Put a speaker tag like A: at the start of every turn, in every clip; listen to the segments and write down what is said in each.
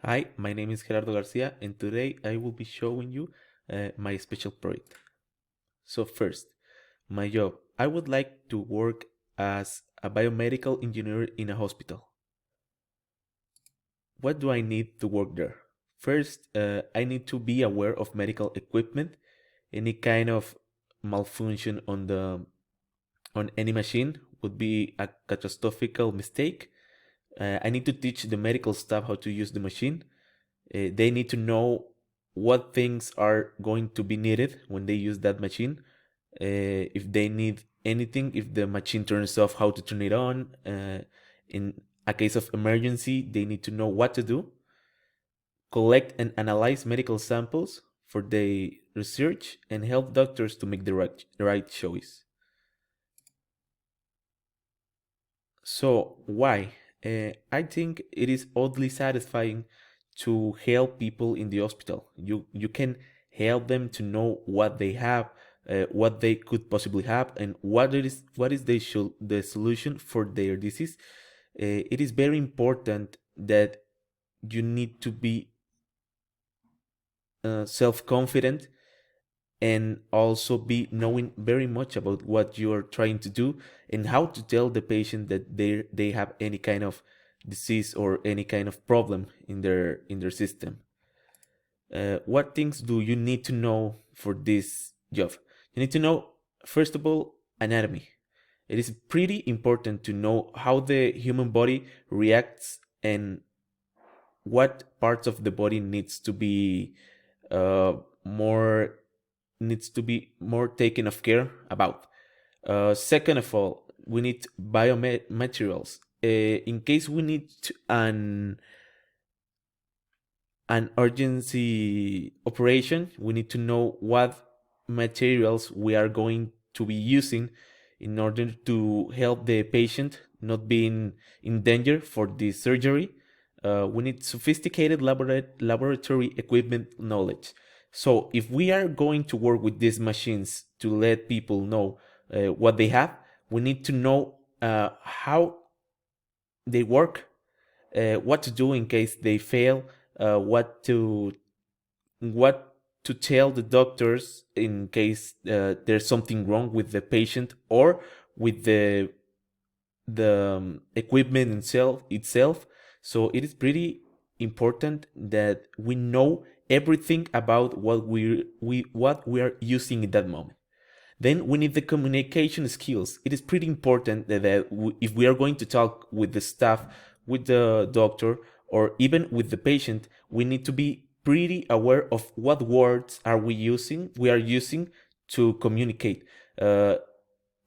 A: Hi, my name is Gerardo Garcia, and today I will be showing you my special project. So, first, my job. I would like to work as a biomedical engineer in a hospital. What do I need to work there? First, I need to be aware of medical equipment, any kind of malfunction on any machine would be a catastrophic mistake. I need to teach the medical staff how to use the machine. They need to know what things are going to be needed when they use that machine. If they need anything, if the machine turns off, how to turn it on. In a case of emergency, they need to know what to do. Collect and analyze medical samples for the research and help doctors to make the right choice. So, why? I think it is oddly satisfying to help people in the hospital. You can help them to know what they have, what they could possibly have, and what is the solution for their disease. It is very important that you need to be self confident and also be knowing very much about what you're trying to do and how to tell the patient that they have any kind of disease or any kind of problem in their system. What things do you need to know for this job? You need to know, first of all, anatomy. It is pretty important to know how the human body reacts and what parts of the body uh, more needs to be more taken of care about. Second of all, we need biomaterials. In case we need an urgency operation, we need to know what materials we are going to be using in order to help the patient not being in danger for the surgery. We need sophisticated laboratory equipment knowledge. So, if we are going to work with these machines to let people know what they have, we need to know how they work, what to do in case they fail, what to tell the doctors in case there's something wrong with the patient or with the equipment itself. So it is pretty important that we know everything about what we are using in that moment. Then we need the communication skills. It is pretty important that if we are going to talk with the staff, with the doctor, or even with the patient, we need to be pretty aware of what words we are using to communicate. Uh,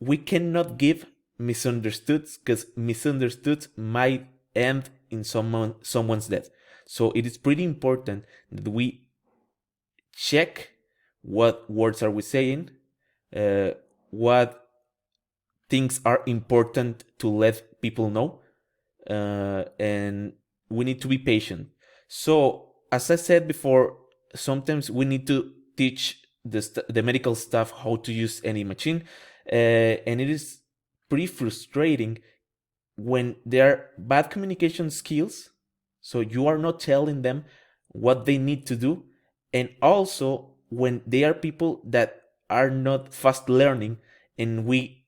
A: we cannot give misunderstoods because misunderstoods might end in someone's death. So it is pretty important that we check what words are we saying, uh, what things are important to let people know, and we need to be patient. So, as I said before, sometimes we need to teach the medical staff how to use any machine, and it is pretty frustrating when there are bad communication skills. So you are not telling them what they need to do, and also when they are people that are not fast learning, and we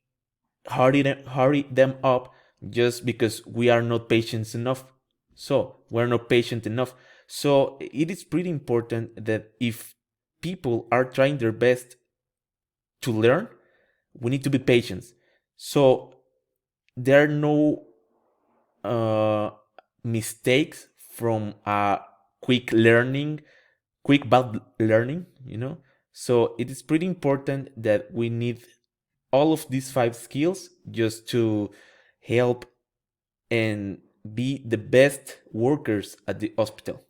A: hurry them up just because we are not patient enough. So we're not patient enough. So it is pretty important that if people are trying their best to learn, we need to be patient. So there are no uh, mistakes from quick bad learning. So it is pretty important that we need all of these five skills just to help and be the best workers at the hospital.